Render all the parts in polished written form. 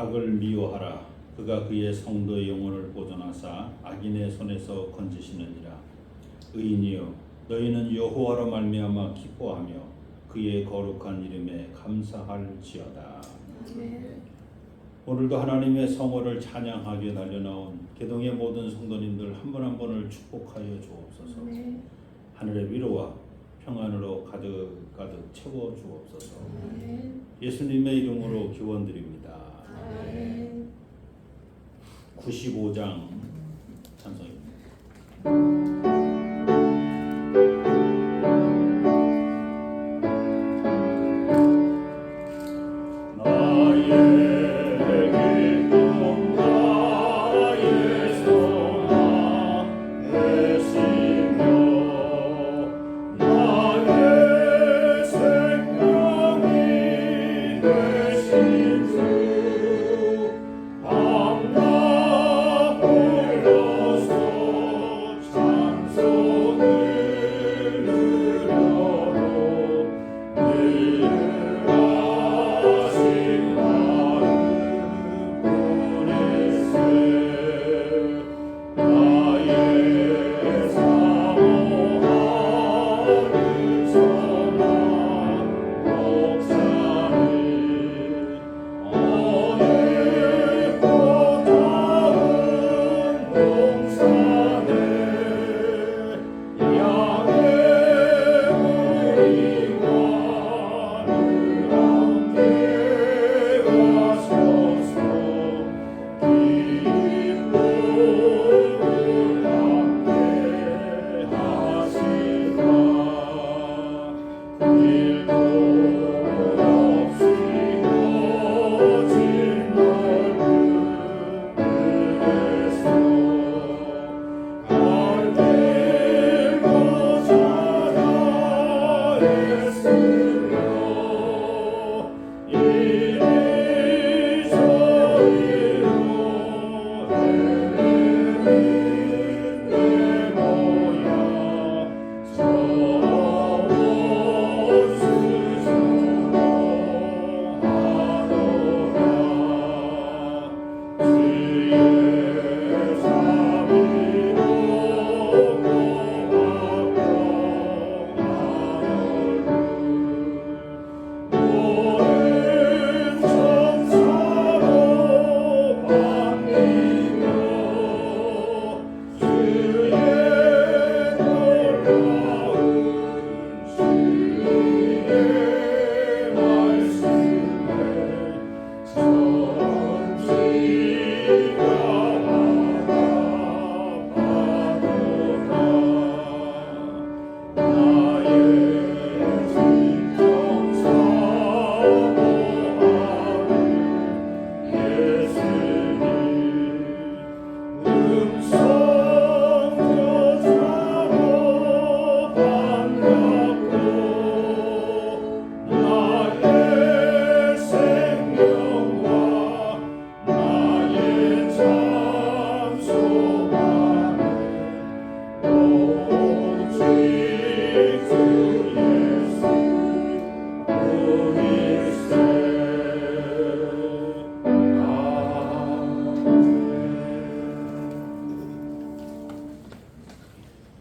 악을 미워하라. 그가 그의 성도의 영혼을 보존하사 악인의 손에서 건지시느니라. 의인이여, 너희는 여호와로 말미암아 기뻐하며 그의 거룩한 이름에 감사할지어다. 오늘도 하나님의 성호를 찬양하게 달려나온 개동의 모든 성도님들 한 분 한 분을 축복하여 주옵소서. 하늘의 위로와 평안으로 가득 채워 주옵소서. 예수님의 이름으로 기원드립니다. 95장 찬송입니다.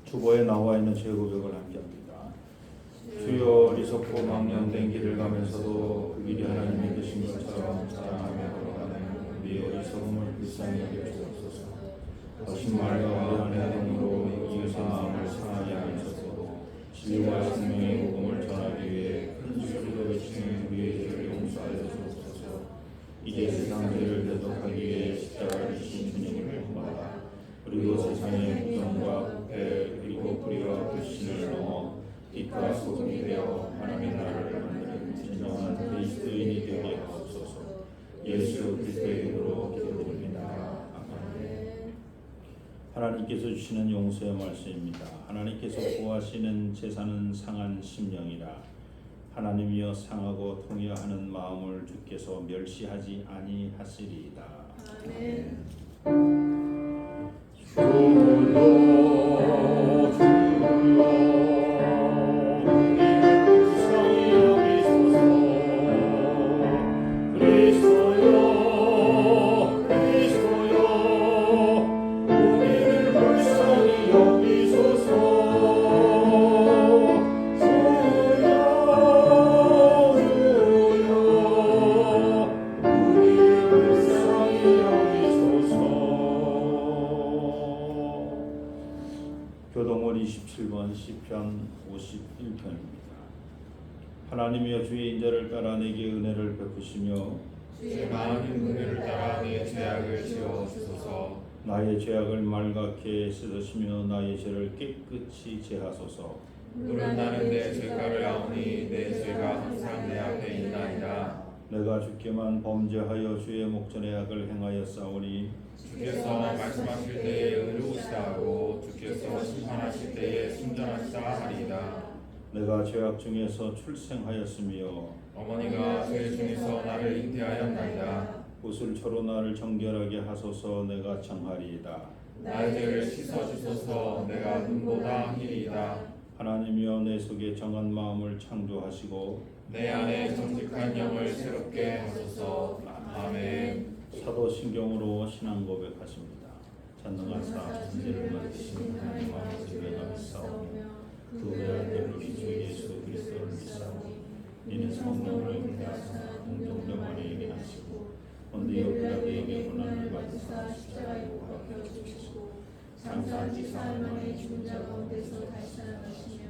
주보에 나와 있는 죄 고백을 함께합니다. 주여, 어리석고 망령된 길을 가면서도 그 길이 하나님의 계신 것처럼 자랑하며 걸어가는 우리의 어리석음을 불쌍히 여겨주옵소서. 거짓말과 완전한 행동으로 이웃의 마음을 상하게 하면서도 진리와 생명의 복음을 전하기 위해 큰 소리로 외치는 우리의 죄를 용서하여 주옵소서. 이제 세상 죄를 대속하기 위해 십자가를 지신 주님을 본받아 그리고 세상의 부정과 부패 그리고 불의와 불신을 넘어 빛과 소금이 되어 하나님의 나라를 만드는 진정한 그리스도인이 되게 하옵소서. 예수 그리스도의 이름으로 기도드립니다. 아멘. 하나님께서 주시는 용서의 말씀입니다. 하나님께서 구하시는 제사는 상한 심령이라. 하나님이여, 상하고 통회하는 마음을 주께서 멸시하지 아니하시리이다. 아멘. 주여 교동원 27번 시편 51편입니다. 하나님이여 주의 인자를 따라 내게 은혜를 베푸시며 주의 많은 은혜를 따라 내 죄악을 지워 주소서. 나의 죄악을 말갛게 씻으시며 나의 죄를 깨끗이 제하소서. 물은 나는 내 죄가를 아오니 내 죄가 항상 내 앞에 있나이다. 내가 주께만 범죄하여 주의 목전에 악을 행하여 싸우니 주께서 말씀하실 때에 의로우시다 하고 주께서 심판하실 때에 순전하시다 하리이다. 내가 죄악 중에서 출생하였으며 어머니가 죄 중에서 나를 잉태하였나이다. 구슬초로 나를 정결하게 하소서. 내가 청하리이다. 나의 죄를 씻어주소서. 내가 눈보다 희리이다. 하나님이여 내 속에 정한 마음을 창조하시고 내 안에 정직한 영을 새롭게 하소서. 아멘. 사도신경으로 신앙 고백하십니다. 전능하사 천지를 만드신 하나님 아버지를 감사하며 그 외아들 우리 주 예수 그리스도를 믿사오니 이는 성령을 인도하사 공동령 안에 있게 하시고 본디오 빌라도에게 고난을 받으사 십자가에 못 박혀 죽으시고 장사한 지 사흘 만에 죽은 자 가운데서 다시 살아나시며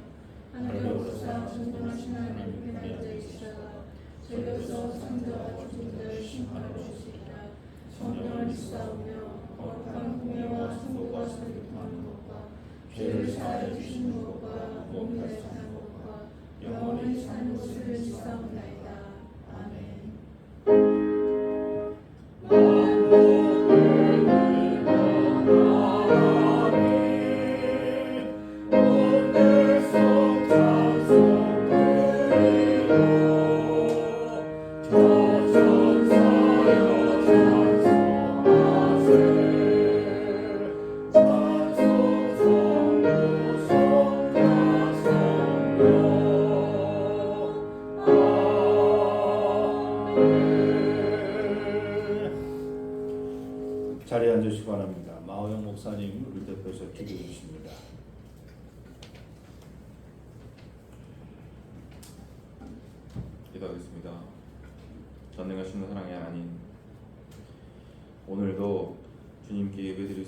하늘에 오르사 존귀하신 하나님 편에 앉아 계시다가 저기서 산자와 죽은 자를 심판하러 오시리라. 성령을 믿사오며 거룩한 공예와 순고가 설교하는 것과 죄를 사하여 주시는 것과 몸이 다시 사는 것과 영원히 사는 것을 믿사옵나이다. 아멘. 자리에 앉으시기 바랍니다. 마호영 목사님 우리 대표에서 기도해 주십니다. 기도하겠습니다. 전능하신 사랑의 하나님, 오늘도 주님께 예배드릴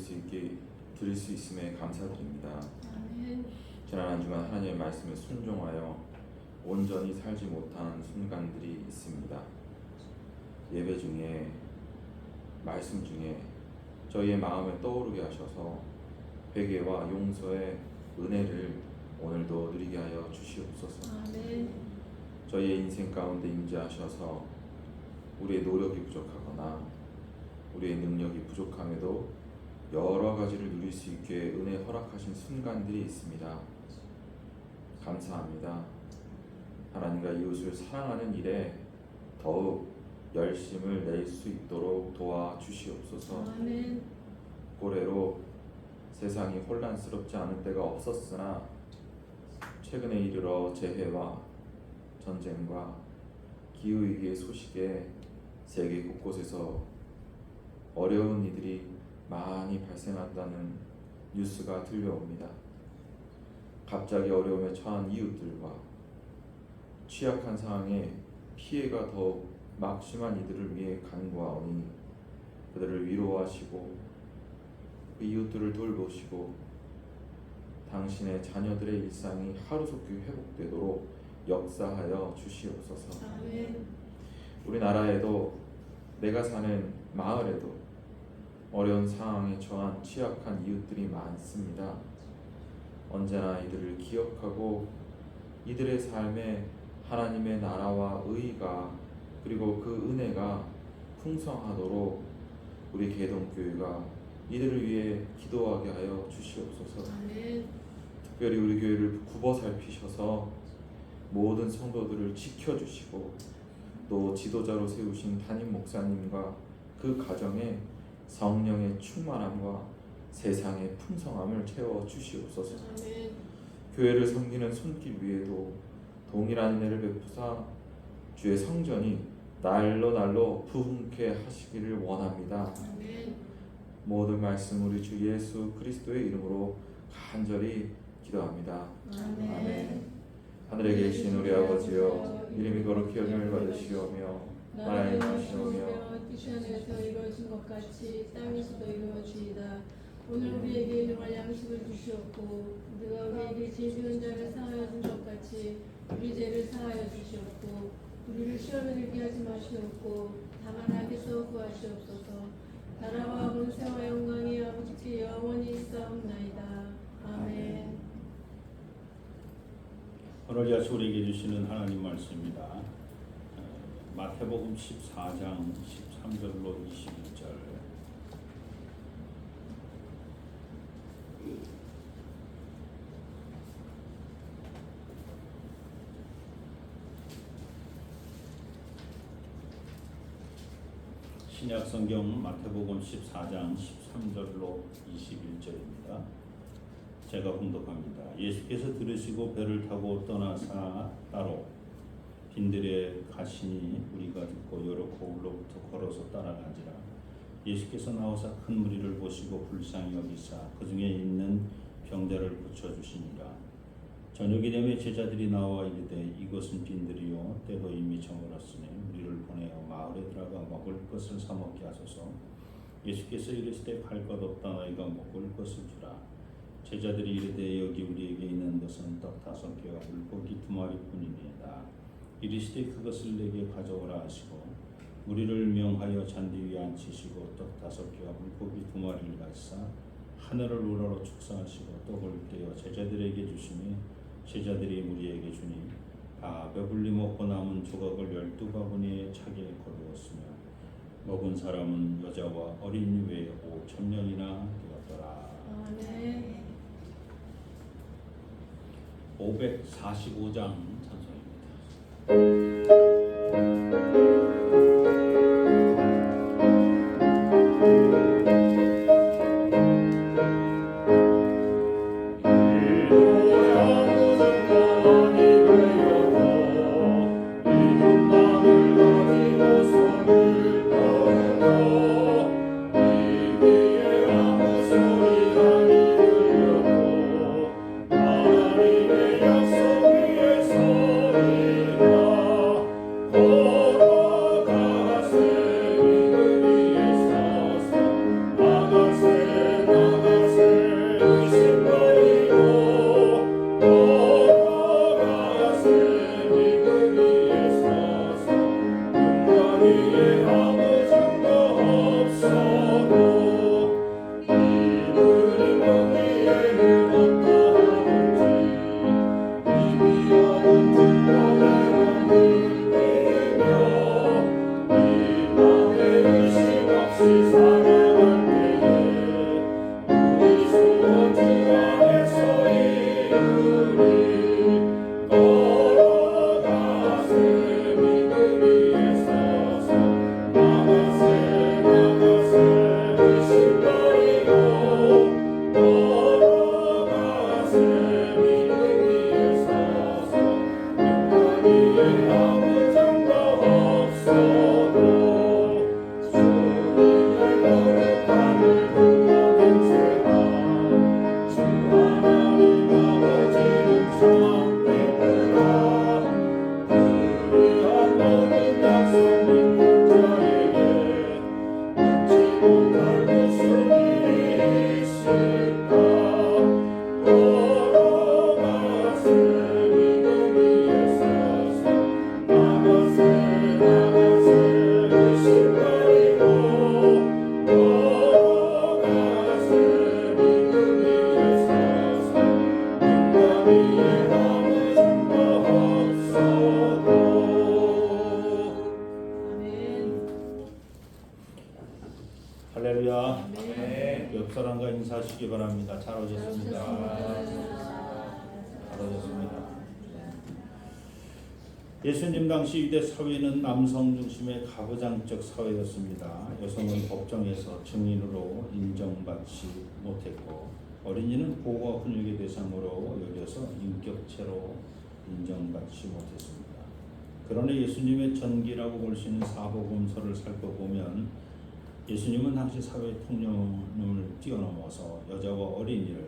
수 있음에 감사드립니다. 아멘. 지난 한 주간 하나님의 말씀에 순종하여 온전히 살지 못한 순간들이 있습니다. 예배 중에, 말씀 중에 저희의 마음에 떠오르게 하셔서 회개와 용서의 은혜를 오늘도 누리게 하여 주시옵소서. 아멘. 저희의 인생 가운데 임재하셔서 우리의 노력이 부족하거나 우리의 능력이 부족함에도 여러 가지를 누릴 수 있게 은혜 허락하신 순간들이 있습니다. 감사합니다. 하나님과 이웃을 사랑하는 일에 더욱 열심을 낼 수 있도록 도와주시옵소서. 아멘. 고래로 세상이 혼란스럽지 않을 때가 없었으나 최근에 이르러 재해와 전쟁과 기후위기의 소식에 세계 곳곳에서 어려운 이들이 많이 발생한다는 뉴스가 들려옵니다. 갑자기 어려움에 처한 이웃들과 취약한 상황에 피해가 더욱 막심한 이들을 위해 간구하오니 그들을 위로하시고 그 이웃들을 돌보시고 당신의 자녀들의 일상이 하루속히 회복되도록 역사하여 주시옵소서. 아멘. 우리나라에도 내가 사는 마을에도 어려운 상황에 처한 취약한 이웃들이 많습니다. 언제나 이들을 기억하고 이들의 삶에 하나님의 나라와 의가 그리고 그 은혜가 풍성하도록 우리 계동교회가 이들을 위해 기도하게 하여 주시옵소서. 아멘. 특별히 우리 교회를 굽어 살피셔서 모든 성도들을 지켜주시고 또 지도자로 세우신 담임 목사님과 그 가정에 성령의 충만함과 세상의 풍성함을 채워 주시옵소서. 아멘. 교회를 섬기는 손길 위에도 동일한 은혜를 베푸사 주의 성전이 날로 부흥케 하시기를 원합니다. 아멘. 모든 말씀 우리 주 예수 그리스도의 이름으로 간절히 기도합니다. 아멘. 하늘에 계신 우리 아버지여, 이름이 거룩히 여김을 받으시오며 나라의 임하시오며 뜻이 하늘에서 이루어진 것 같이 땅에서도 이루어지이다. 오늘 우리에게 일용할 양식을 주시옵고 우리가 우리에게 죄 지은 자를 사하여 준 것 같이 우리 죄를 사하여 주시옵고 우리를 시험에 들게 하지 마시옵고 다만 악에서 구하시옵소서. 나라와 권세와 영광이 아버지께 영원히 있사옵나이다. 아멘. 오늘 야수 우리에게 주시는 하나님 말씀입니다. 마태복음 14장 13절로 21절. 신약 성경 마태복음 14장 13절로 21절입니다. 제가 봉독합니다. 예수께서 들으시고 배를 타고 떠나사 따로 빈들에 가시니 우리가 듣고 여러 고을로부터 걸어서 따라가지라. 예수께서 나오사 큰 무리를 보시고 불쌍히 여기사 그 중에 있는 병자를 고쳐주시니라. 저녁이 되매 제자들이 나와 이르되 이것은 빈들이요 때도 이미 저물었으니 우리를 보내어 마을에 들어가 먹을 것을 사 먹게 하소서. 예수께서 이르시되 갈 것 없다 너희가 먹을 것을 주라. 제자들이 이르되 여기 우리에게 있는 것은 떡 5개와 물고기 2마리뿐이니이다. 이르시되 그것을 내게 가져오라 하시고 무리를 명하여 잔디 위에 앉히시고 떡 5개와 물고기 2마리를 가지사 하늘을 우러러 축사하시고 떡을 떼어 제자들에게 주시니 제자들이 무리에게 주니 다 배불리 먹고 남은 조각을 12바구니에 차게 거두었으며 먹은 사람은 여자와 어린 외에 5,000명이나 되었더라. 아멘. 545장 찬송입니다. 할렐루야. 네. 옆 사람과 인사하시기 바랍니다. 잘 오셨습니다. 잘 오셨습니다. 예수님 당시 유대 사회는 남성 중심의 가부장적 사회였습니다. 여성은 법정에서 증인으로 인정받지 못했고 어린이는 보호와 훈육의 대상으로 여겨서 인격체로 인정받지 못했습니다. 그러나 예수님의 전기라고 볼 수 있는 사복음서를 살펴보면 예수님은 당시 사회 통념을 뛰어넘어서 여자와 어린이를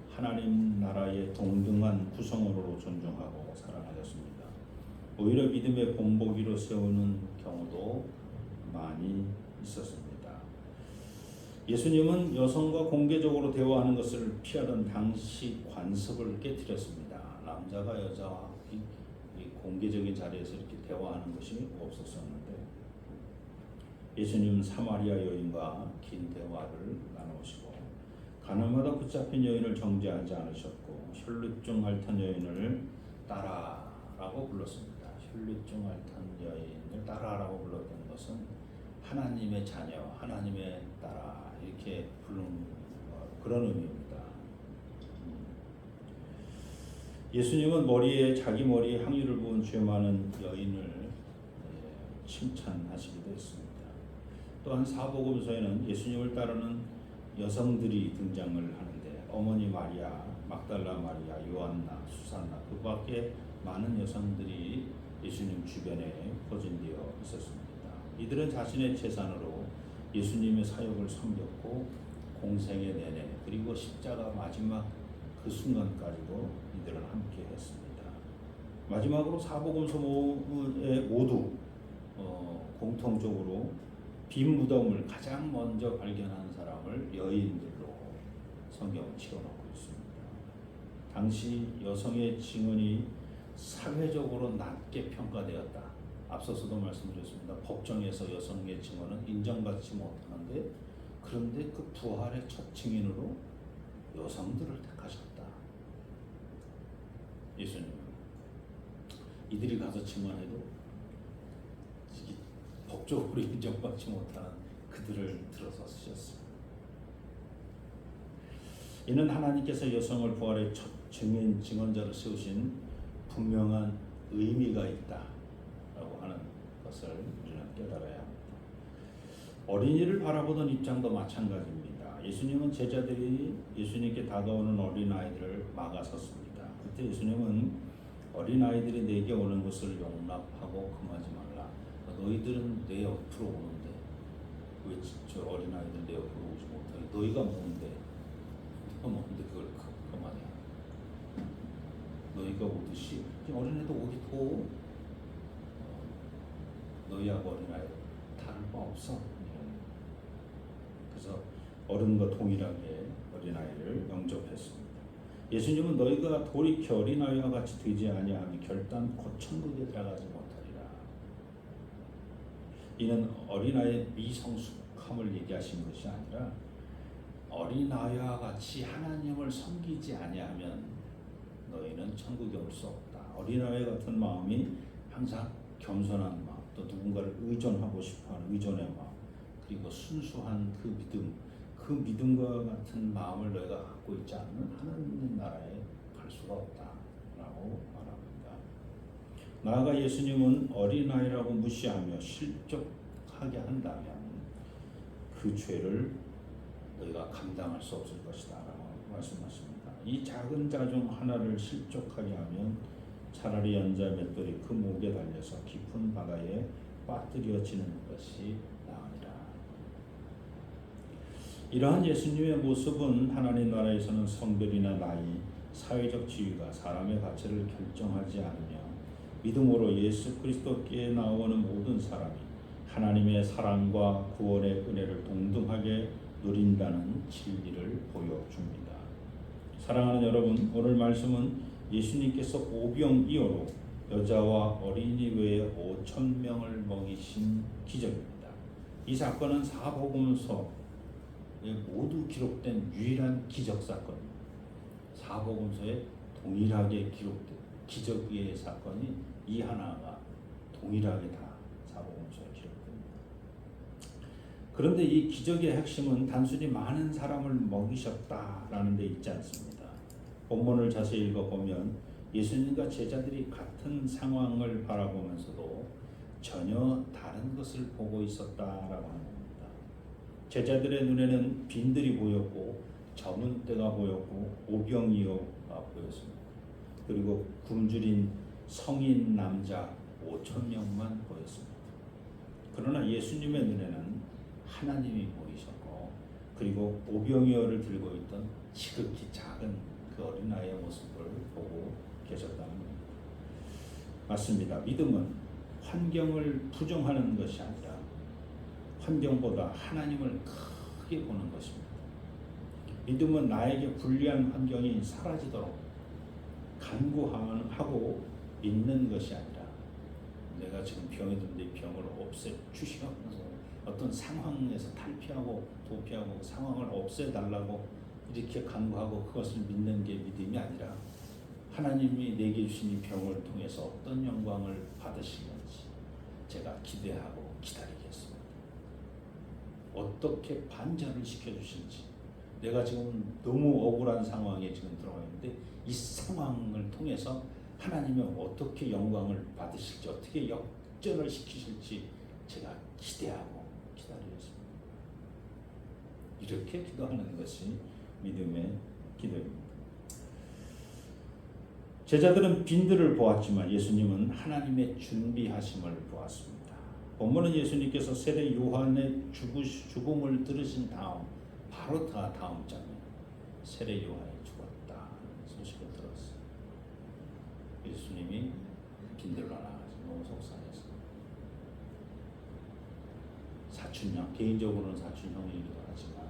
하나님 나라의 동등한 구성원으로 존중하고 사랑하셨습니다. 오히려 믿음의 본보기로 세우는 경우도 많이 있었습니다. 예수님은 여성과 공개적으로 대화하는 것을 피하던 당시 관습을 깨뜨렸습니다. 남자가 여자와 이 공개적인 자리에서 이렇게 대화하는 것이 없었었는데 예수님은 사마리아 여인과 긴 대화를 나누시고 가나마다 붙잡힌 여인을 정죄하지 않으셨고 혈루증 앓던 여인을 따라라고 불렀습니다. 혈루증 앓던 여인을 따라라고 불렀던 것은 하나님의 자녀, 하나님의 따라 이렇게 부르는 그런 의미입니다. 예수님은 머리에 자기 머리에 향유를 부은 죄 많은 여인을 칭찬하시기도 했습니다. 또한 사복음서에는 예수님을 따르는 여성들이 등장을 하는데 어머니 마리아, 막달라 마리아, 요한나, 수산나 그 밖에 많은 여성들이 예수님 주변에 포진되어 있었습니다. 이들은 자신의 재산으로 예수님의 사역을 섬겼고 공생의 내내 그리고 십자가 마지막 그 순간까지도 이들은 함께 했습니다. 마지막으로 사복음서에 모두 공통적으로 빈 무덤을 가장 먼저 발견한 사람을 여인들로 성경은 치러놓고 있습니다. 당시 여성의 증언이 사회적으로 낮게 평가되었다. 앞서서도 말씀드렸습니다. 법정에서 여성의 증언은 인정받지 못하는데 그런데 그 부활의 첫 증인으로 여성들을 택하셨다. 예수님은 이들이 가서 증언해도 법적으로 인정받지 못하는 그들을 들어서 쓰셨습니다. 이는 하나님께서 여성을 부활의 첫 증언자로 세우신 분명한 의미가 있다라고 하는 것을 우리는 깨달아야 합니다. 어린이를 바라보던 입장도 마찬가지입니다. 예수님은 제자들이 예수님께 다가오는 어린아이들을 막아섰습니다. 그때 예수님은 어린아이들이 내게 오는 것을 용납하고 금하지 말라. 너희들은 내 옆으로 오는데 왜 저 어린아이들 내 옆으로 오지 못하게? 너희가 뭔데? 너희가 뭔데 그걸 금하냐? 너희가 오듯이 어린애도 오기도 너희하고 어린아이 다를 바 없어. 그래서 어른과 동일하게 어린아이를 영접했습니다. 예수님은 너희가 돌이켜 어린아이와 같이 되지 아니하면 결단 곧 천국에 들어가지 못하리라. 이는 어린아이의 미성숙함을 얘기하신 것이 아니라 어린아이와 같이 하나님을 섬기지 아니하면 너희는 천국에 올 수 없다. 어린아이 같은 마음이 항상 겸손한 마음, 또 누군가를 의존하고 싶어하는 의존의 마음, 그리고 순수한 그 믿음, 그 믿음과 같은 마음을 너희가 갖고 있지 않으면 하나님 나라에 갈 수가 없다라고 말합니다. 나아가 예수님은 어린아이라고 무시하며 실족하게 한다면 그 죄를 너희가 감당할 수 없을 것이다 라고 말씀하십니다. 이 작은 자 중 하나를 실족하게 하면 차라리 연자 맷돌이 그 목에 달려서 깊은 바다에 빠뜨려지는 것이 나으리라. 이러한 예수님의 모습은 하나님 나라에서는 성별이나 나이, 사회적 지위가 사람의 가치를 결정하지 않으며 믿음으로 예수 그리스도께 나오는 모든 사람이 하나님의 사랑과 구원의 은혜를 동등하게 누린다는 진리를 보여줍니다. 사랑하는 여러분, 오늘 말씀은 예수님께서 오병이어로 여자와 어린이 외에 5,000명을 먹이신 기적입니다. 이 사건은 사복음서에 모두 기록된 유일한 기적 사건입니다. 사복음서에 동일하게 기록된 기적의 사건이 이 하나가 동일하게 다 사복음서에 기록됩니다. 그런데 이 기적의 핵심은 단순히 많은 사람을 먹이셨다라는 데 있지 않습니다. 본문을 자세히 읽어보면 예수님과 제자들이 같은 상황을 바라보면서도 전혀 다른 것을 보고 있었다라고 하는 겁니다. 제자들의 눈에는 빈들이 보였고 저문 때가 보였고 오병이어가 보였습니다. 그리고 굶주린 성인 남자 5,000명만 보였습니다. 그러나 예수님의 눈에는 하나님이 보이셨고 그리고 오병이어를 들고 있던 지극히 작은 그 어린아이의 모습을 보고 계셨다는 겁니다. 맞습니다. 믿음은 환경을 부정하는 것이 아니라 환경보다 하나님을 크게 보는 것입니다. 믿음은 나에게 불리한 환경이 사라지도록 간구하고 믿는 것이 아니라 내가 지금 병이 든데 이 병을 없애 주시면서 어떤 상황에서 탈피하고 도피하고 상황을 없애달라고 이렇게 간구하고 그것을 믿는 게 믿음이 아니라 하나님이 내게 주신 이 병을 통해서 어떤 영광을 받으시는지 제가 기대하고 기다리겠습니다. 어떻게 반전을 시켜주실지 내가 지금 너무 억울한 상황에 지금 들어가 있는데 이 상황을 통해서 하나님이 어떻게 영광을 받으실지 어떻게 역전을 시키실지 제가 기대하고 기다리겠습니다. 이렇게 기도하는 것이 믿음의 기도입니다. 제자들은 빈들을 보았지만 예수님은 하나님의 준비하심을 보았습니다. 본문은 예수님께서 세례 요한의 죽음을 들으신 다음 바로 다음 장면 세례 요한이 죽었다 소식을 들었어요. 예수님이 빈들로 나가서 너무 속상했어요. 사촌형, 개인적으로는 사촌형이기도 하지만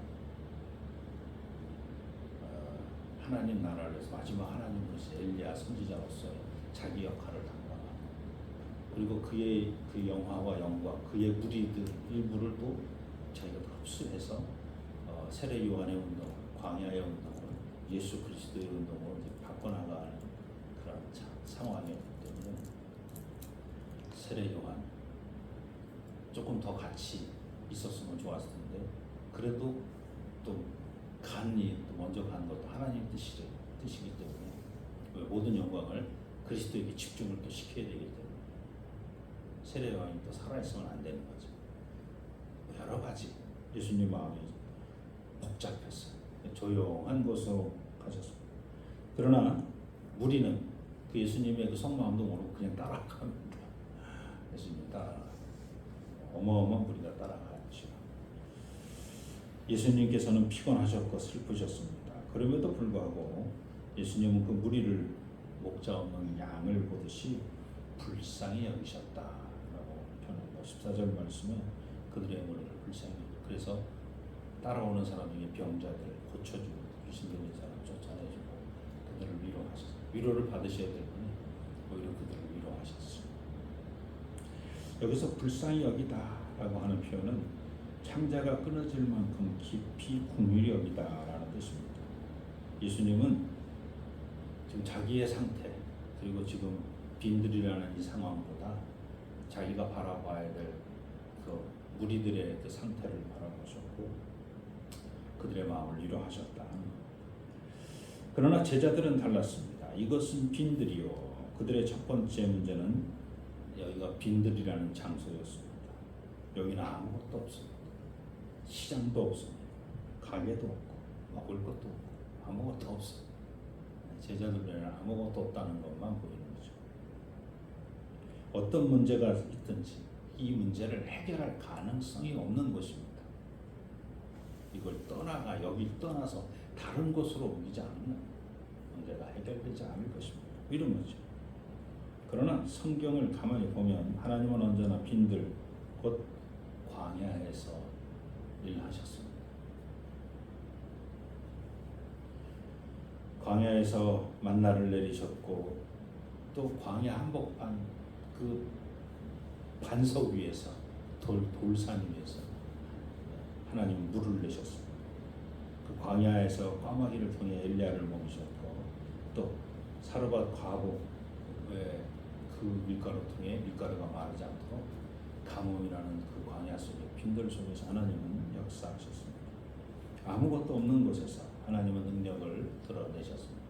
하나님 나라를 위해서 마지막 하나님으로서 엘리야 선지자로서의 자기 역할을 담당하고 그리고 그의 그 영화와 영광 그의 무리들 일부를 또 자기가 흡수해서 세례 요한의 운동, 광야의 운동을 예수 그리스도의 운동으로 이제 바꿔나가는 그런 상황이었기 때문에 세례 요한 조금 더 같이 있었으면 좋았을 텐데 그래도 또 간이 또 먼저 간 것도 하나님 뜻이기 때문에 모든 영광을 그리스도에게 집중을 또 시켜야 되기 때문에 세례 요한이 또 살아있으면 안 되는 거죠. 여러 가지 예수님 마음이 복잡했어요. 조용한 곳으로 가셨습니다. 그러나 무리는 그 예수님의 그 속마음도 모르고 그냥 따라갑니다. 예수님 따라가 어마어마한 무리가 따라가죠. 예수님께서는 피곤하셨고 슬프셨습니다. 그럼에도 불구하고 예수님은 그 무리를 목자 없는 양을 보듯이 불쌍히 여기셨다라고 표현합니다. 14절 말씀에 그들의 무리를 불쌍히 여기셨다. 그래서 따라오는 사람 중에 병자들 고쳐주고 귀신 들린 사람 쫓아내주고 그들을 위로하셨어요. 위로를 받으셔야 될 분이 오히려 그들을 위로하셨어요. 여기서 불쌍히 여기다라고 하는 표현은 창자가 끊어질 만큼 깊이 긍휼히 여기다라는 뜻입니다. 예수님은 지금 자기의 상태 그리고 지금 빈들이라는 이 상황보다 자기가 바라봐야 될 그 무리들의 그 상태를 바라보셨고 그들의 마음을 위로하셨다. 그러나 제자들은 달랐습니다. 이것은 빈들이요. 그들의 첫 번째 문제는 여기가 빈들이라는 장소였습니다. 여기는 아무것도 없습니다. 시장도 없습니다. 가게도 없고 먹을 것도 없고 아무것도 없어요. 제자들에는 아무것도 없다는 것만 보이는 거죠. 어떤 문제가 있든지 이 문제를 해결할 가능성이 없는 곳입니다. 이걸 여기 떠나서 다른 곳으로 옮기지 않으면 문제가 해결되지 않을 것입니다. 이런 거죠. 그러나 성경을 가만히 보면 하나님은 언제나 빈들 곧 광야에서 일하셨습니다. 광야에서 만나를 내리셨고 또 광야 한복판 그 반석 위에서 돌산 위에서 하나님 물을 내셨습니다. 그 광야에서 까마귀를 통해 엘리야를 먹이셨고 또 사르밧 과부의 그 밀가루 통해 밀가루가 마르지 않도록 가뭄이라는 그 광야 속에 빈들 속에서 하나님은 역사하셨습니다. 아무것도 없는 곳에서 하나님은 능력을 드러내셨습니다.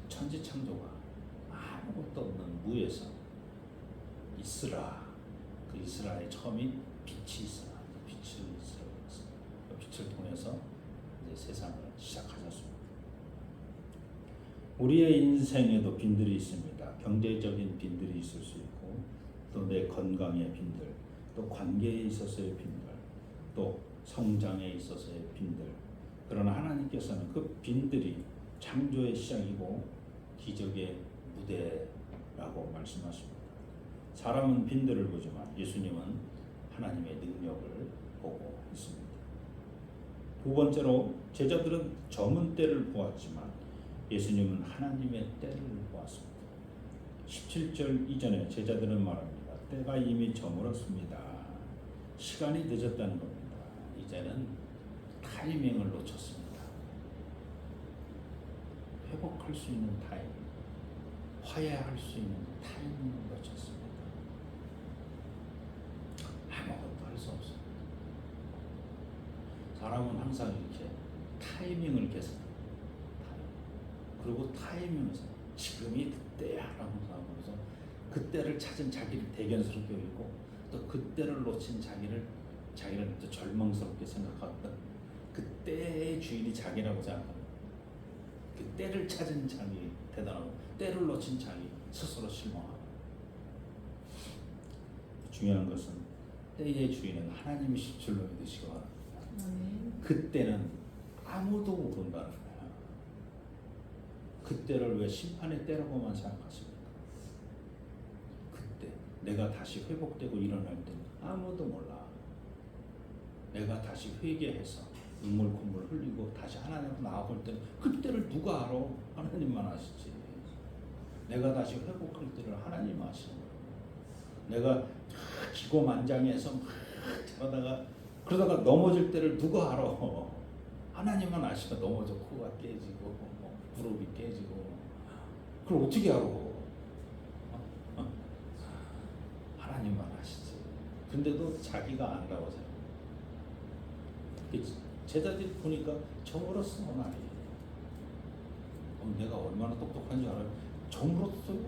천지창조가 아무것도 없는 무에서 이스라 그 이스라엘 처음이 빛이 있으라 그 빛을 통해서 이제 세상을 시작하셨습니다. 우리의 인생에도 빈들이 있습니다. 경제적인 빈들이 있을 수 있고 또 내 건강의 빈들 또 관계에 있어서의 빈들 또 성장에 있어서의 빈들 그러나 하나님께서는 그 빈들이 창조의 시작이고 기적의 무대라고 말씀하십니다. 사람은 빈들을 보지만 예수님은 하나님의 능력을 보고 있습니다. 두 번째로 제자들은 저문 때를 보았지만 예수님은 하나님의 때를 보았습니다. 17절 이전에 제자들은 말합니다. 때가 이미 저물었습니다. 시간이 늦었다는 겁니다. 이제는 타이밍을 놓쳤습니다. 회복할 수 있는 타이밍, 화해할 수 있는 타이밍을 놓쳤습니다. 아무것도 할 수 없습니다. 사람은 항상 이렇게 타이밍을 계산합니다. 그리고 타이밍에서 지금이 그때야라고 생각하면서 그때를 찾은 자기를 대견스럽게 여기고 또 그때를 놓친 자기를 또 절망스럽게 생각하던 그때의 주인이 자기라고 생각합니다. 그 때를 찾은 자기 대단하고 때를 놓친 자기 스스로 실망하고. 중요한 것은 때의 주인은 하나님이실 줄로 믿으시기 바랍니다. 그때는 아무도 모른다는 거예요. 그때를 왜 심판의 때라고만 생각하십니까? 그때 내가 다시 회복되고 일어날 때는 아무도 몰라. 내가 다시 회개해서 눈물 콧물 흘리고 다시 하나님으로 나아볼 때는 그때를 누가 알아? 하나님만 아시지. 내가 다시 회복할 때를 하나님 아시는 거예요. 내가 기고만장해서 막 그러다가 넘어질 때를 누가 알아? 하나님만 아시고 넘어져 코가 깨지고 무릎이 깨지고 그걸 어떻게 알아? 하나님만 아시지. 근데도 자기가 안다고 생각해. 제자들이 보니까 저물었어 날이. 내가 얼마나 똑똑한 줄 알아요? 저물었어요.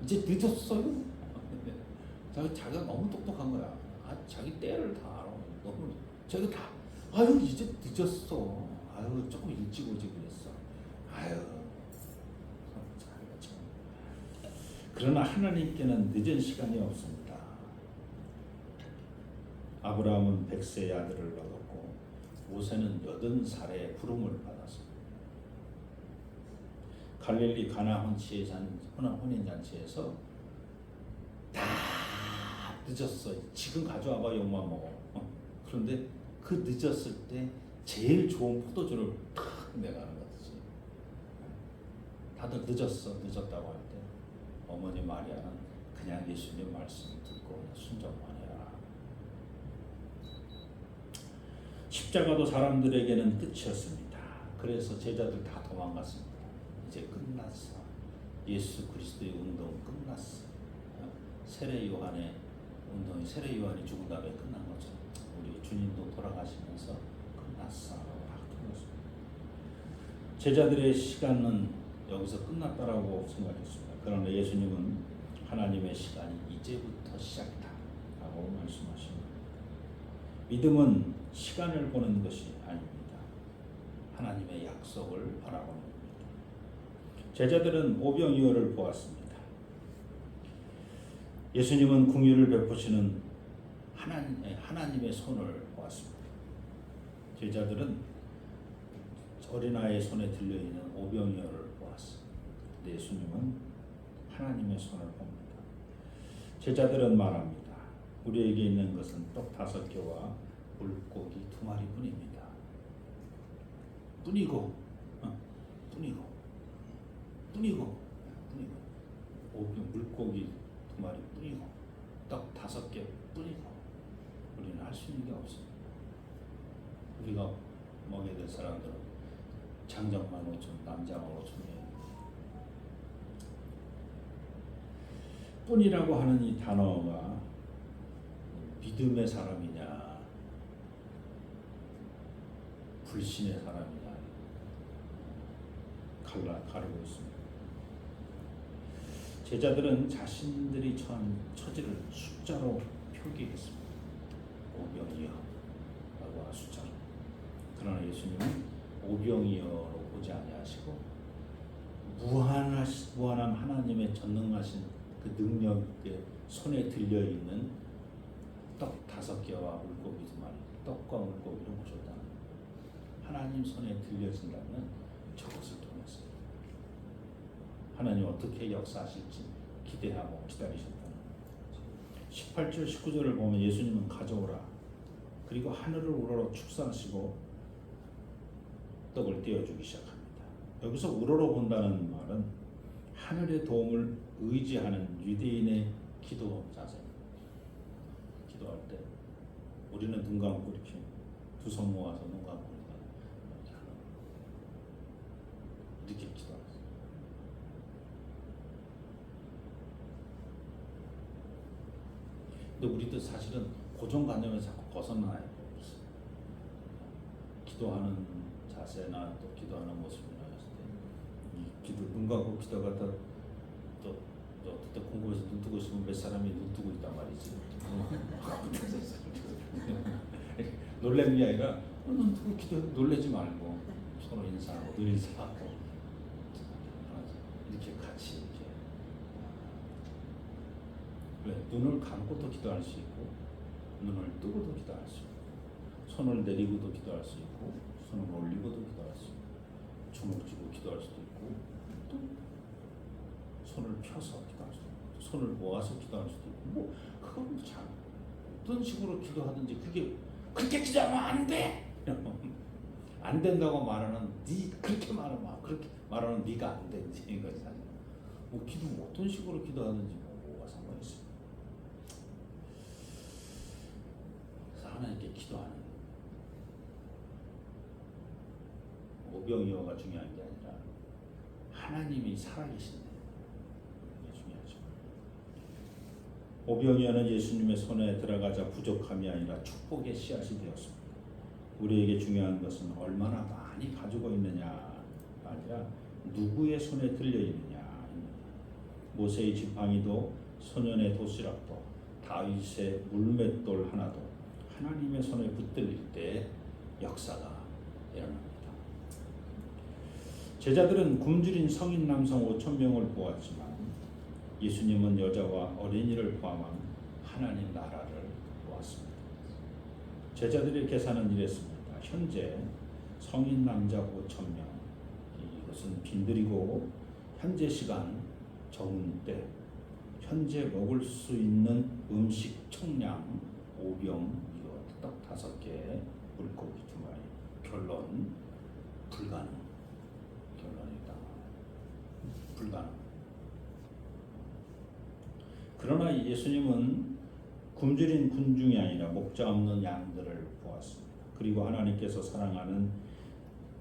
이제 늦었어요. 자기가 너무 똑똑한 거야. 자기 때를 다 알아. 너무 자기 다. 아유 이제 늦었어. 아유 조금 일찍 오지 그랬어. 아유 자기가 참. 그러나 하나님께는 늦은 시간이 없습니다. 아브라함은 100세의 아들을 얻었고 모세는 80살에 부름을 받았습니다. 갈릴리 가나 혼인잔치에서 다 늦었어. 지금 가져와봐 욕만 먹어. 그런데 그 늦었을 때 제일 좋은 포도주를 탁 내가는 거지. 다들 늦었다고 할 때 어머니 마리아는 그냥 예수님 말씀 듣고 순종만 해라. 십자가도 사람들에게는 끝이었습니다. 그래서 제자들 다 도망갔습니다. 이제 끝났어. 예수 그리스도의 운동 끝났어. 세례 요한의 운동이 세례 요한이 죽은 다음에 끝난 거죠. 우리 주님도 돌아가시면서 끝났어. 제자들의 시간은 여기서 끝났다라고 생각했습니다. 그러나 예수님은 하나님의 시간이 이제부터 시작이다 라고 말씀하십니다. 믿음은 시간을 보는 것이 아닙니다. 하나님의 약속을 바라보는 겁니다. 제자들은 오병이어를 보았습니다. 예수님은 긍휼을 베푸시는 하나님의 손을 보았습니다. 제자들은 어린아이의 손에 들려있는 오병이어를 보았습니다. 예수님은 하나님의 손을 봅니다. 제자들은 말합니다. 우리에게 있는 것은 떡 5개와 물고기 2마리뿐입니다. 뿐이고 물고기 2마리 뿐이고 떡 5개 뿐이고 우리는 할 수 있는 게 없습니다. 우리가 먹게 될 사람들은 장정만 5천, 남장만 5천이에요. 뿐이라고 하는 이 단어가 믿음의 사람이냐 불신의 사람이냐 가르고 있습니다. 제자들은 자신들이 처한 처지를 숫자로 표기했습니다. 오병이어라고 숫자로. 그러나 예수님은 오병이어로 보지 아니하시고 무한한 하나님의 전능하신 그 능력의 손에 들려 있는 떡 5개와 물고기 2마리, 떡과 물고기를 보셨다. 하나님 손에 들려진다면 저것을 통해서 하나님 어떻게 역사하실지 기대하고 기다리셨다는 거예요. 18절 19절을 보면 예수님은 가져오라 그리고 하늘을 우러러 축사하시고 떡을 떼어주기 시작합니다. 여기서 우러러 본다는 말은 하늘의 도움을 의지하는 유대인의 기도 자세입니다. 기도할 때 우리는 눈 감고 이렇게 두 손 모아서 눈 감고 이렇게 하는 이렇게 기도하세요. 근데 우리도 사실은 고정관념에 자꾸 벗어나요. 기도하는 자세나 또 기도하는 모습이나 했을 때 이 기도 눈 감고 기도가 또 어떨 때 궁금해서 눈 뜨고 있으면 몇 사람이 눈 뜨고 있단 말이지. 놀라는 게 아니라 눈 뜨고 기도 놀라지 말고 서로 인사하고 늘 인사하고 이렇게 같이 이렇게 왜 눈을 감고도 기도할 수 있고 눈을 뜨고도 기도할 수 있고 손을 내리고도 기도할 수 있고 손을 올리고도 기도할 수 있고 주먹 쥐고 기도할 수도 있고 또 손을 펴서 기도할 수도 있고 손을 모아서 기도할 수도 있고 뭐 그건 참 어떤 식으로 기도하든지 그게 그렇게 기도하면 안 돼! 안 된다고 말하는 그렇게 말하는 네가 안 된지 이거지. 뭐 기도 어떤 식으로 기도하든지 뭐가 상관이 있어. 그래서 하나님께 기도하는 오병이어가 중요한 게 아니라 하나님이 살아계신데 그게 중요하죠. 오병이어는 예수님의 손에 들어가자 부족함이 아니라 축복의 씨앗이 되었습니다. 우리에게 중요한 것은 얼마나 많이 가지고 있느냐가 아니라 누구의 손에 들려 있느냐입니다. 모세의 지팡이도 소년의 도시락도 다윗의 물맷돌 하나도 하나님의 손에 붙들릴 때 역사가 일어납니다. 제자들은 굶주린 성인 남성 5,000명을 보았지만 예수님은 여자와 어린이를 포함한 하나님 나라를 보았습니다. 제자들의 계산은 이랬습니다. 현재 성인 남자 5,000명, 이것은 빈들이고 현재 시간 적은 때, 현재 먹을 수 있는 음식 총량 5병, 떡 5개, 물고기 2마리. 결론 불가능. 결론이다. 불가능. 그러나 예수님은 굶주린 군중이 아니라 목자 없는 양들을 보았습니다. 그리고 하나님께서 사랑하는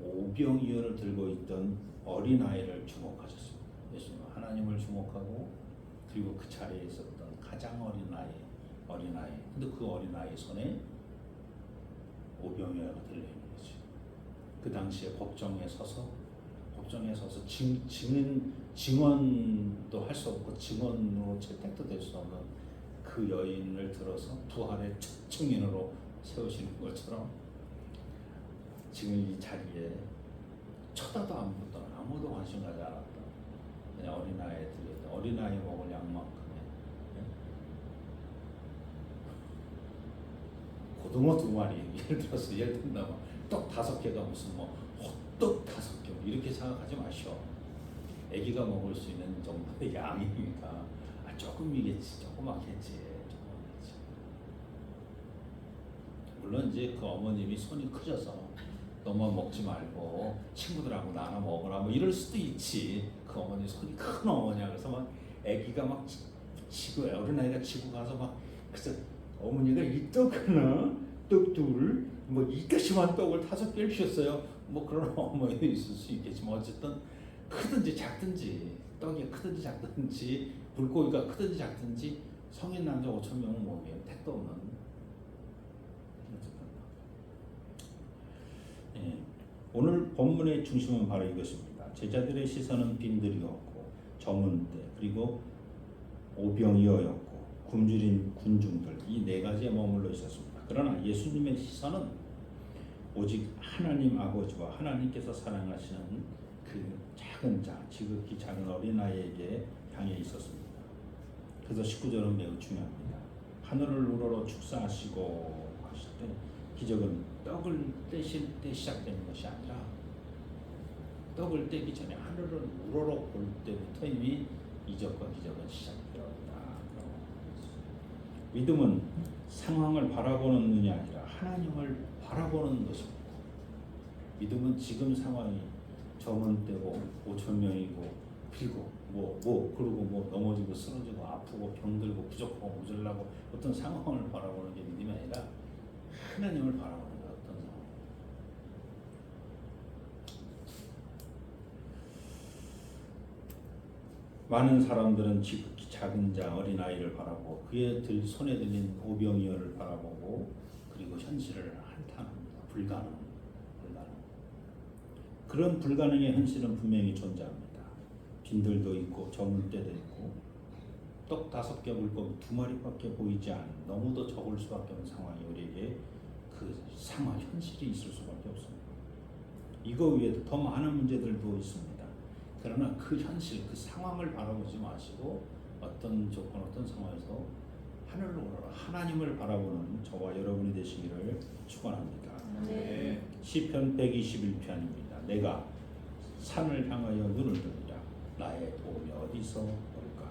오병이어를 들고 있던 어린아이를 주목하셨습니다. 예수님은 하나님을 주목하고 그리고 그 자리에 있었던 가장 어린아이. 근데 그 어린아이 손에 오병이어가 들려있는 거지. 그 당시에 법정에 서서 증언도 할 수 없고 증언으로 채택도 될 수 없는 그 여인을 들어서 부활의 첫 증인으로 세우시는 것처럼 지금 이 자리에 쳐다도 안 보던 아무도 관심 가지 않았던 그냥 어린아이에 들렸던 어린아이 먹을 양만큼의 고등어 2마리 예를 든다면 떡 5개가 무슨 뭐 호떡 5개 이렇게 생각하지 마시오. 아기가 먹을 수 있는 정도의 양이니까 조금이겠지, 조그맣겠지. 물론 이제 그 어머님이 손이 크셔서 너만 먹지 말고 친구들하고 나눠 먹으라 뭐 이럴 수도 있지. 그 어머니 손이 큰 어머니야. 그래서 막 아기가 막 지고 어린아이가 지고 가서 막 그래서 어머니가 이 떡 하나, 떡 둘, 뭐 이까지만 떡을 5개를 주셨어요. 뭐 그런 어머니도 있을 수 있겠지만 어쨌든 크든지 작든지 떡이 크든지 작든지 물고기가 크든지 작든지 성인 남자 5,000명은 먹으면 택도 없는. 예. 오늘 본문의 중심은 바로 이것입니다. 제자들의 시선은 빈들이었고 저문 때 그리고 오병이어였고 굶주린 군중들 이 4가지에 머물러 있었습니다. 그러나 예수님의 시선은 오직 하나님 아버지와 하나님께서 사랑하시는 그 작은 지극히 작은 어린아이에게 향해 있었습니다. 그래서 19절은 매우 중요합니다. 하늘을 우러러 축사하시고 하실 때 기적은 떡을 떼실 때 시작되는 것이 아니라 떡을 떼기 전에 하늘을 우러러 볼 때부터 이미 이적과 기적은 시작되었다. 믿음은 상황을 바라보는 눈이 아니라 하나님을 바라보는 것입니다. 믿음은 지금 상황이 저문때고 5천 명이고 빌고 그리고 넘어지고 쓰러지고 아프고 병들고 부족하고 모자라고 어떤 상황을 바라보는 게 믿음이 아니라 하나님을 바라보는 거예요. 어떤 상황. 많은 사람들은 지극히 작은 자 어린아이를 바라보고 그의 손에 들린 오병이어를 바라보고 그리고 현실을 한탄합니다. 불가능. 그런 불가능의 현실은 분명히 존재합니다. 빈들도 있고 저물때도 있고 떡 5개 물고기 2마리밖에 보이지 않은 너무도 적을 수밖에 없는 상황이 우리에게 그 상황 현실이 있을 수밖에 없습니다. 이거 외에도 더 많은 문제들도 있습니다. 그러나 그 현실, 그 상황을 바라보지 마시고 어떤 조건, 어떤 상황에서 하늘로 오르라 하나님을 바라보는 저와 여러분이 되시기를 축원합니다. 네. 시편 121편입니다. 내가 산을 향하여 눈을 들리라. 나의 도움이 어디서 올까?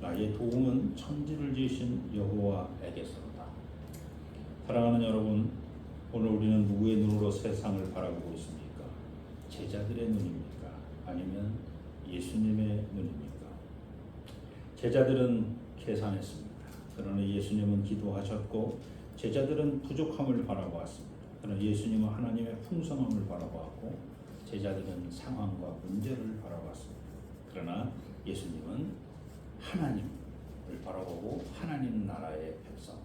나의 도움은 천지를 지으신 여호와에게서로다. 사랑하는 여러분, 오늘 우리는 누구의 눈으로 세상을 바라보고 있습니까? 제자들의 눈입니까? 아니면 예수님의 눈입니까? 제자들은 계산했습니다. 그러나 예수님은 기도하셨고 제자들은 부족함을 바라보았습니다. 그러나 예수님은 하나님의 풍성함을 바라보았고 제자들은 상황과 문제를 바라봤습니다. 그러나 예수님은 하나님을 바라보고 하나님 나라의 백성,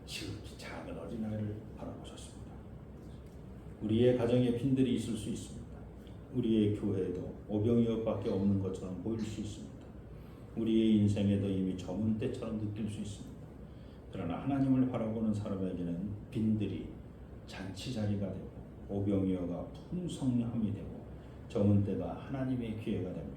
지극히 작은 어린아이를 바라보셨습니다. 우리의 가정에 빈들이 있을 수 있습니다. 우리의 교회에도 오병이어밖에 없는 것처럼 보일 수 있습니다. 우리의 인생에도 이미 저문 때처럼 느낄 수 있습니다. 그러나 하나님을 바라보는 사람에게는 빈들이 잔치자리가 되고 오병이어가 풍성함이 되고 저문때가 하나님의 기회가 됩니다.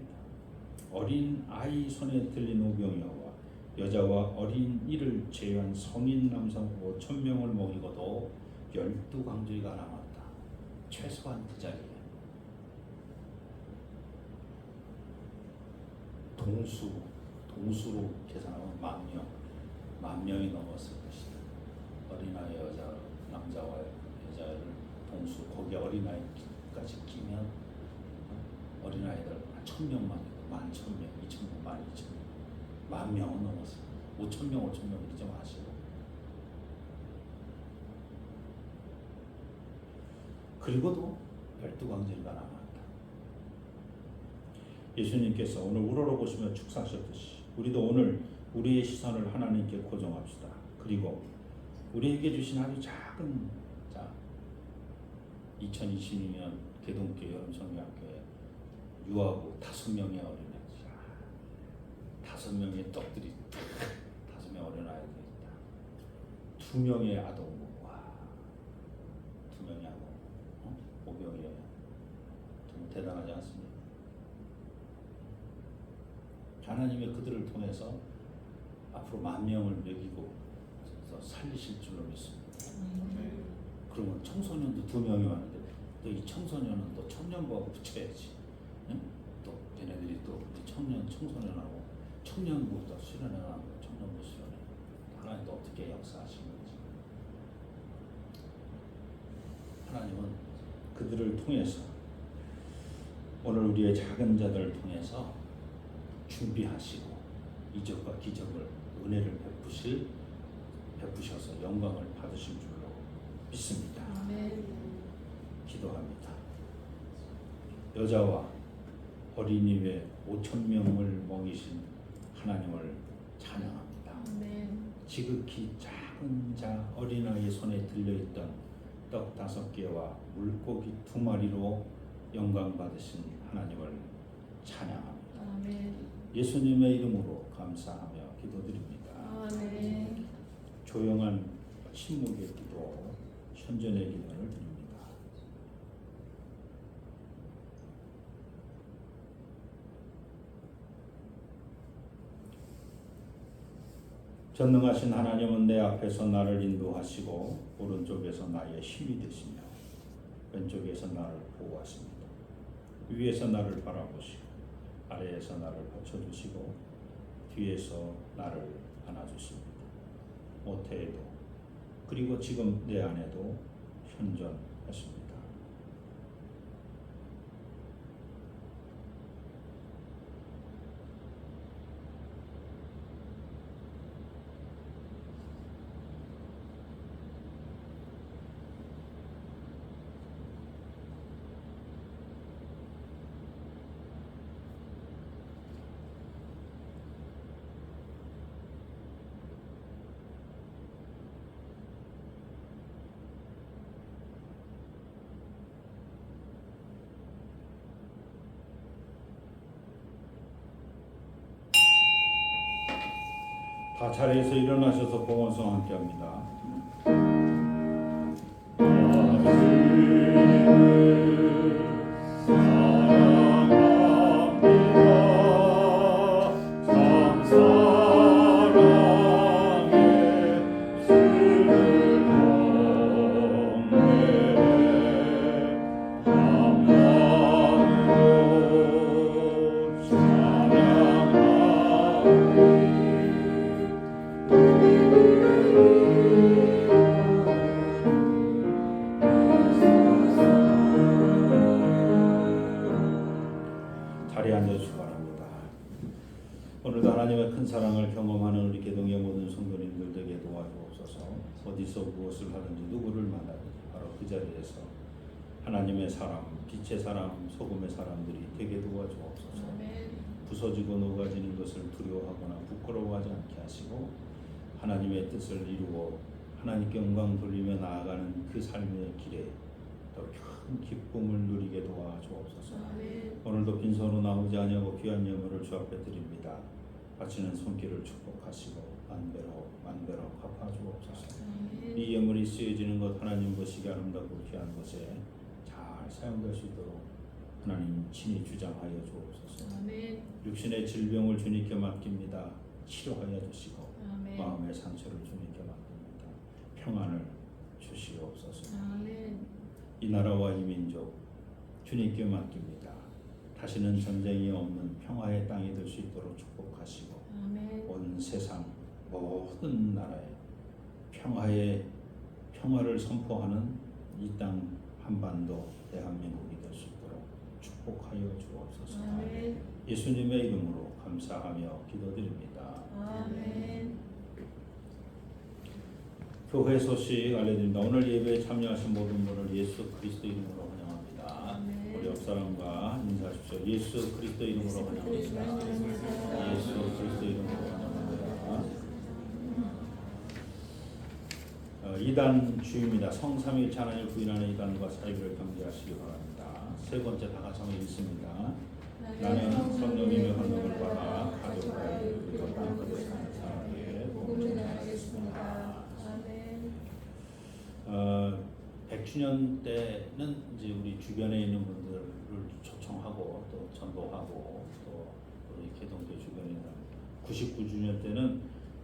어린 아이 손에 들린 오병이어와 여자와 어린이를 제외한 성인 남성 5,000명을 먹이고도 12광주리가 남았다. 최소한 그 자리에 동수로 계산하면 10,000명이 넘었을 것이다. 어린아이 여자 남자와 여자를 동수 거기에 어린아이까지 끼면 어린아이들 1,000명만 11,000명, 2,000명, 12,000명, 10,000명은 넘었어요. 5,000명 이러지 마시고. 그리고도 12광주리가 남았다. 예수님께서 오늘 우러러보시며 축사하셨듯이 우리도 오늘 우리의 시선을 하나님께 고정합시다. 그리고 우리에게 주신 아주 작은 2022년 개동교회 여름성경학교에 유아부 5명의 어린아이 5명의 떡들이 5명 어린아이들이 있다. 2명의 아동부 2명의 아동 5명이에요. 좀 대단하지 않습니까? 하나님이 그들을 통해서 앞으로 10,000명을 먹이고 살리실 줄로 믿습니다. 그러면 청소년도 2명이 왔는데 또 이 청소년은 또 청년부하고 붙여야지. 응? 또 얘네들이 또 청소년하고 청년부부터 수련회하고 청년부 수련회 하나님도 어떻게 역사하신 건지 하나님은 그들을 통해서 오늘 우리의 작은 자들을 통해서 준비하시고 이적과 기적을 은혜를 베푸셔서 영광을 받으실 줄로 믿습니다. 아멘. 기도합니다. 여자와 어린이 외 5,000명을 먹이신 하나님을 찬양합니다. 아멘. 지극히 작은 자 어린아이 손에 들려있던 떡 5개와 물고기 2마리로 영광 받으신 하나님을 찬양합니다. 아멘. 예수님의 이름으로 감사하며 기도드립니다. 아멘. 조용한 침묵의 기도, 현존의 기도를 드립니다. 전능하신 하나님은 내 앞에서 나를 인도하시고 오른쪽에서 나의 힘이 되시며 왼쪽에서 나를 보호하십니다. 위에서 나를 바라보시고 아래에서 나를 받쳐주시고 뒤에서 나를 안아주십니다. 모태에도 그리고 지금 내 안에도 현존하십니다. 다 자리에서 일어나셔서 봉헌성 함께합니다. 자리에 앉아주시기 바랍니다. 오늘도 하나님의 큰 사랑을 경험하는 우리 개동의 모든 성도님들 되게 도와주옵소서. 어디서 무엇을 하든지 누구를 만나든지 바로 그 자리에서 하나님의 사람, 빛의 사람, 소금의 사람들이 되게 도와주옵소서. 부서지고 녹아지는 것을 두려워하거나 부끄러워하지 않게 하시고 하나님의 뜻을 이루고 하나님께 영광 돌리며 나아가는 그 삶의 길에 더 큰 기쁨을 누리게 도와주옵소서. 오늘도 빈손으로 나오지 아니하고 귀한 예물을 주 앞에 드립니다. 바치는 손길을 축복하시고 만배로 갚아주옵소서. 이 예물이 쓰여지는 것 하나님 보시기 아름답고 귀한 것에 잘 사용될 수 있도록 하나님 친히 주장하여 주옵소서. 육신의 질병을 주님께 맡깁니다. 치료하여 주시고 마음의 상처를 주님께 맡깁니다. 평안을 주시옵소서. 이 나라와 이 민족 주님께 맡깁니다. 다시는 전쟁이 없는 평화의 땅이 될 수 있도록 축복하시고 온 세상 모든 나라에 평화를 선포하는 이 땅 한반도 대한민국이 될 수 있도록 축복하여 주옵소서. 예수님의 이름으로 감사하며 기도드립니다. 교회 소식 알려드립니다. 오늘 예배에 참여하신 모든 분을 예수 그리스도 이름으로 환영합니다. 우리 옆사람과 인사하십시오. 예수 그리스도 이름으로 환영합니다. 예수 그리스도 이름으로 환영합니다. 이단 주입니다. 성삼위일체 하나님을 부인하는 이단과 사이비를 경계하시기 바랍니다. 세 번째 다 같이 한번 읽습니다. 나는 성령님의 환영을 받아 가족과의 그리고 땅끝에 사는 사람에게 복음을 전하겠습니다. 100주년 때는 이제 우리 주변에 있는 분들을 초청하고 또 전도하고 또 우리 개동교회 주변에 있는 99주년 때는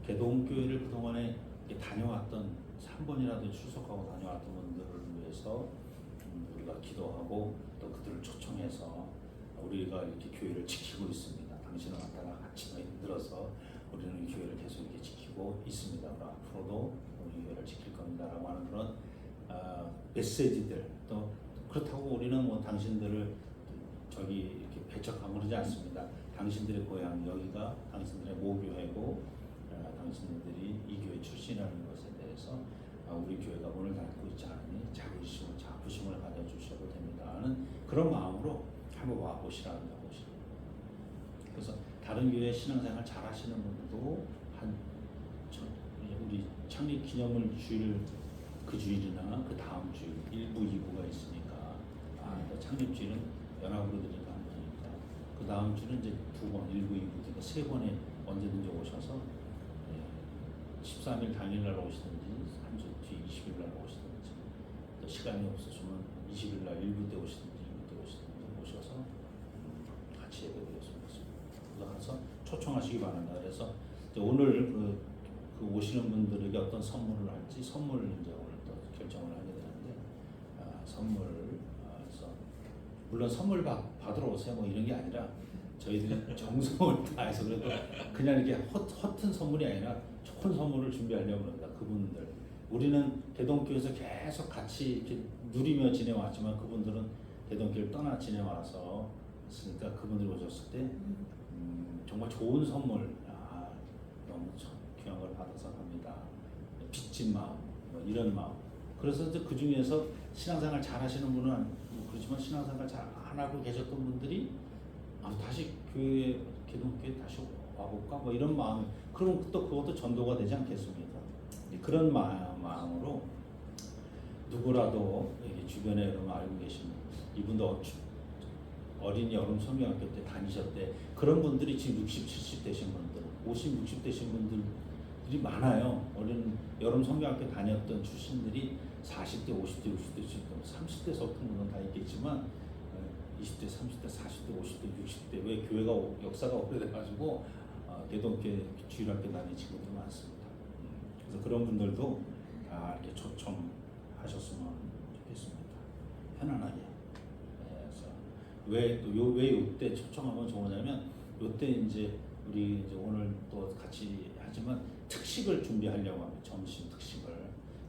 개동교회를 그동안에 다녀왔던 3번이라도 출석하고 다녀왔던 분들을 위해서 우리가 기도하고 또 그들을 초청해서 우리가 이렇게 교회를 지키고 있습니다. 당신은 왔다가 같이 힘들어서 우리는 이 교회를 계속 이렇게 지키고 있습니다. 앞으로도 우리 교회를 지킬 겁니다라고 하는 그런 메시지들 또 그렇다고 우리는 뭐 당신들을 저기 이렇게 배척하고 그러지 않습니다. 당신들의 고향 여기가 당신들의 모교회고 당신들이 이 교회 출신이라는 것에 대해서 우리 교회가 문을 닫고 있지 않으니 자부심을 가져주셔도 됩니다 하는 그런 마음으로 한번 와보시라는 것이죠. 그래서 다른 교회 신앙생활 잘 하시는 분들도 우리 창립 기념일 주일 그 주일이나 그 다음 주일 1부, 2부가 있으니까 창립 주일은 연합으로 드리니까 안 되니까 그 다음 주는 이제 2번 1부, 2부 그러니까 3번에 언제든지 오셔서 13일 당일날 오시든지 3주 뒤 20일 날 오시든지 또 시간이 없으시면 20일 날 1부 때 오시든지 2부 때 오시든지 오셔서 같이 예배드렸으면 좋겠습니다. 그래서 초청하시기 바랍니다. 그래서 이제 오늘 그 오시는 분들에게 어떤 선물을 할지 선물을 이제 오늘 또 결정을 하게 되는데 선물 그래서 물론 선물 받으러 오세요 뭐 이런 게 아니라 저희들이 정성을 다해서 그래도 그냥 이렇게 허튼 선물이 아니라 큰 선물을 준비하려고 합니다. 그분들. 우리는 대동교에서 계속 같이 이렇게 누리며 지내왔지만 그분들은 대동교를 떠나 지내와서 그러니까 그분들이 오셨을 때 정말 좋은 선물, 너무 귀한 걸 받아서 갑니다. 빚진 마음, 뭐 이런 마음. 그래서 이제 그 중에서 신앙생활 잘 하시는 분은 뭐 그렇지만 신앙생활 잘 안 하고 계셨던 분들이 다시 교회, 기독교에 다시 와볼까? 뭐 이런 마음. 그럼 또 그것도 전도가 되지 않겠습니까? 그런 마음으로 누구라도 여기 주변에 여러분 알고 계신 이분도 어린이 여름 성경학교 때 다니셨대. 그런 분들이 지금 60, 70 되신 분들, 50, 60 되신 분들이 많아요. 어린 여름 성경학교 다녔던 출신들이 40대, 50대, 60대, 30대서부터 물론 다 있겠지만 20대, 30대, 40대, 50대, 60대 왜 교회가 역사가 오래돼가지고 대동교회 주일학교 다니는 친구들이 많습니다. 그래서 그런 분들도 다 이렇게 초청하셨으면 좋겠습니다. 편안하게. 그래서 왜 요때 초청하면 좋으냐면 요때 이제 우리 이제 오늘 또 같이 하지만 특식을 준비하려고 합니다. 점심 특식을.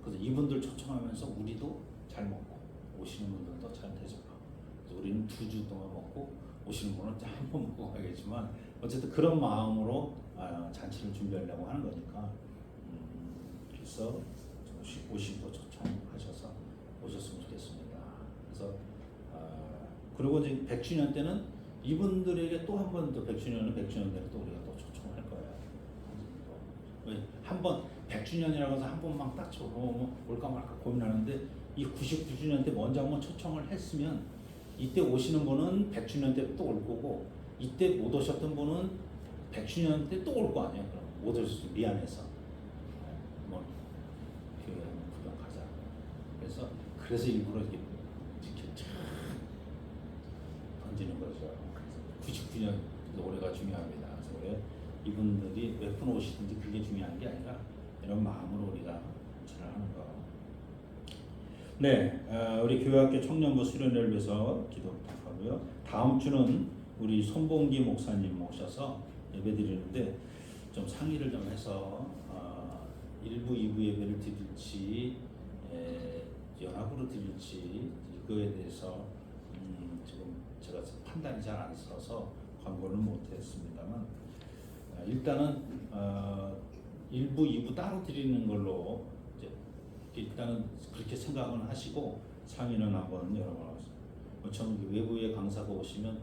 그래서 이분들 초청하면서 우리도 잘 먹고 오시는 분들도 잘 대접하고 우리는 2주 동안 먹고 오시는 분은 한 번 먹고 가겠지만 어쨌든 그런 마음으로 잔치를 준비하려고 하는 거니까 그래서 오시고 초청하셔서 오셨으면 좋겠습니다. 그래서 그리고 이제 100주년 때는 이분들에게 또 한 번 더 100주년은 100주년 때는 또 우리가 또 초청할 거예요. 한 번 100주년이라고 해서 한 번만 딱 올까 말까 고민하는데 이 99주년 때 먼저 한번 초청을 했으면 이때 오시는 분은 100주년 때 또 올 거고 이때 못 오셨던 분은 100주년 때 또 올 거 아니에요. 그럼 못 오셨으면 미안해서 뭐 교회 한번 구경 가자. 그래서 일부러 이렇게 쫙 던지는 거죠. 99년 올해가 중요합니다. 그래서 올해 이분들이 몇 분 오시든지 그게 중요한 게 아니라 이런 마음으로 우리가 지나가는 거. 네, 우리 교회학교 청년부 수련회를 위해서 기도 부탁하고요. 다음 주는 우리 손봉기 목사님 모셔서 예배드리는데 좀 상의를 좀 해서 1부, 2부 예배를 드릴지 연합으로 드릴지 이거에 대해서 지금 제가 판단이 잘 안 서서 광고를 못했습니다만 일단은 1부, 2부 따로 드리는 걸로 이제 일단은 그렇게 생각은 하시고 상의는 한번 여러분 저는 외부의 강사가 오시면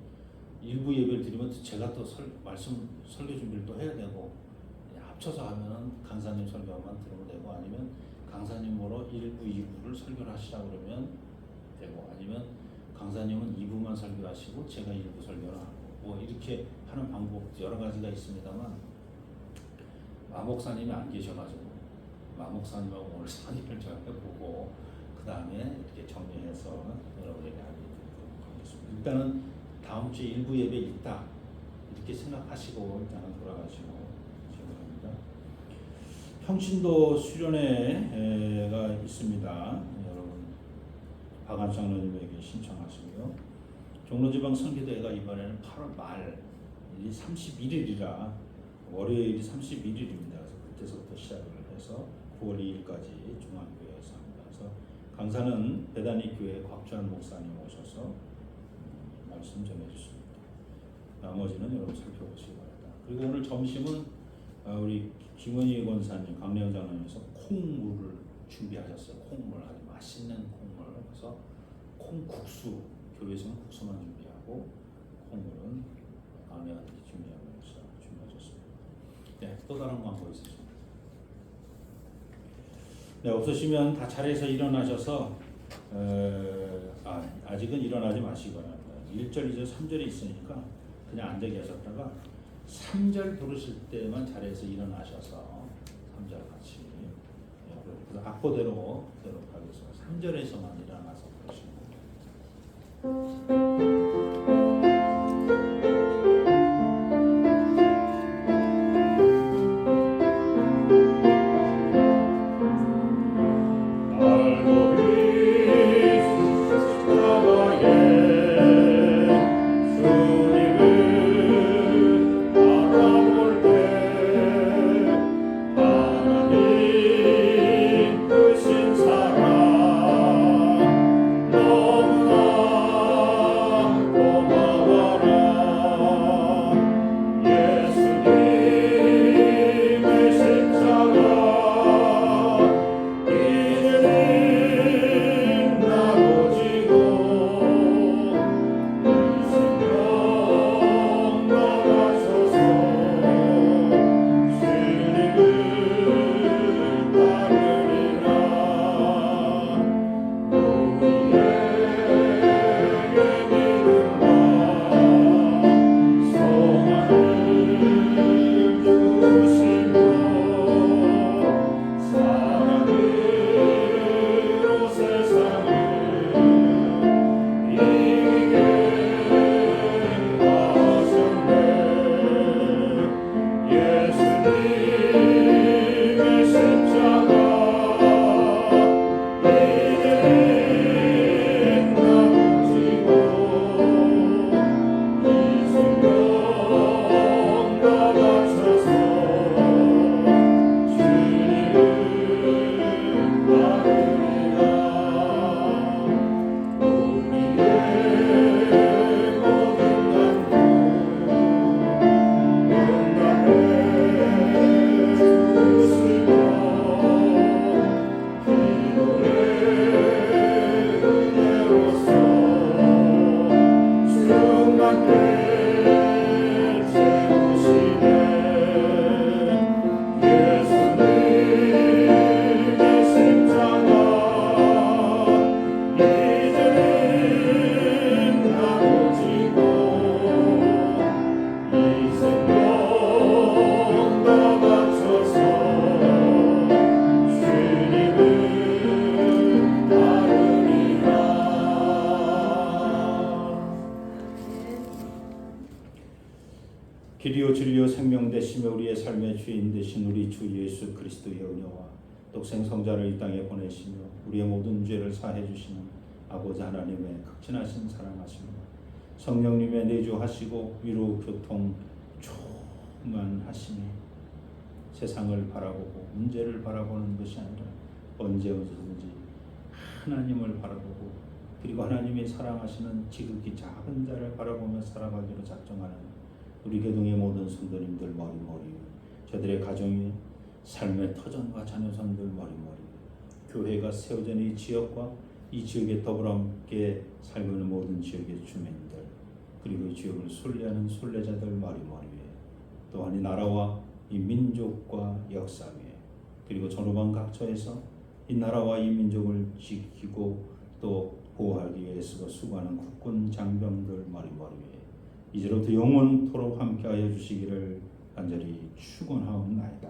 1부 예배를 드리면 제가 또 설교 준비를 또 해야 되고 합쳐서 하면은 강사님 설교만 들으면 되고 아니면 강사님으로 1부, 2부를 설교를 하시라 그러면 되고 아니면 강사님은 2부만 설교하시고 제가 1부 설교를 하고 뭐 이렇게 하는 방법 여러 가지가 있습니다만 마목사님이 안 계셔가지고 마목사님하고 오늘 상의를 좀 해보고 그 다음에 이렇게 정리해서 여러분에게 알려드리도록 하겠습니다. 일단은 다음 주에 1부 예배 있다 이렇게 생각하시고 일단은 돌아가시고 바랍니다. 평신도 수련회가 있습니다. 여러분 박한 장로님에게 신청하시고요. 종로지방 선교대회가 이번에는 8월 말 31일이라 월요일이 31일입니다. 그래서 그때서부터 시작을 해서 9월 2일까지 중앙교회에서 합니다. 그래서 강사는 배단위 교회 곽주한 목사님 오셔서 말씀 전해주십니다. 나머지는 여러분 살펴보시기 바랍니다. 그리고 오늘 점심은 우리 김원희 권사님, 강래영 장로님께서 콩물을 준비하셨어요. 콩물 아주 맛있는 콩물. 그래서 콩국수 교회에서는 국수만 준비하고 콩물은 강래영한테 준비하면서 준비하셨습니다. 네, 또 다른 광고 있으십니까? 네, 없으시면 다 자리에서 일어나셔서 아직은 일어나지 마시기 바랍니다. 1절, 2절, 3절이 있으니까 그냥 앉아 계셨다가 3절 부르실 때만 자리에서 일어나셔서 3절 같이 그래서 악보대로 가겠습니다. 3절에서만 일어나서 부르시는 겁니다. 바라볼 때 길이요 진리요 생명 되시며 우리의 삶의 주인 되신 우리 주 예수 그리스도의 은혜와 독생 성자를 이 땅에 보내시며 우리의 모든 죄를 사해 주시는 아버지 하나님의 극진하신 사랑하심과 성령님의 내주하시고 위로 교통 충만하심이 세상을 바라보고 문제를 바라보는 것이 아니라 언제든지 하나님을 바라보고 그리고 하나님이 사랑하시는 지극히 작은 자를 바라보며 살아가기로 작정하는 우리 교동의 모든 성도님들 머리머리, 저들의 가정이 삶의 터전과 자녀선들 머리머리, 교회가 세워진 이 지역과 이 지역에 더불어 함께 살고 있는 모든 지역의 주민들, 그리고 이 지역을 순례하는 순례자들 머리머리 위에, 또한 이 나라와 이 민족과 역사 위에, 그리고 전후방 각처에서 이 나라와 이 민족을 지키고 또 보호하기 위해서 수고하는 국군 장병들 머리머리 위에 이제로부터 영원토록 함께하여 주시기를 간절히 축원하옵나이다.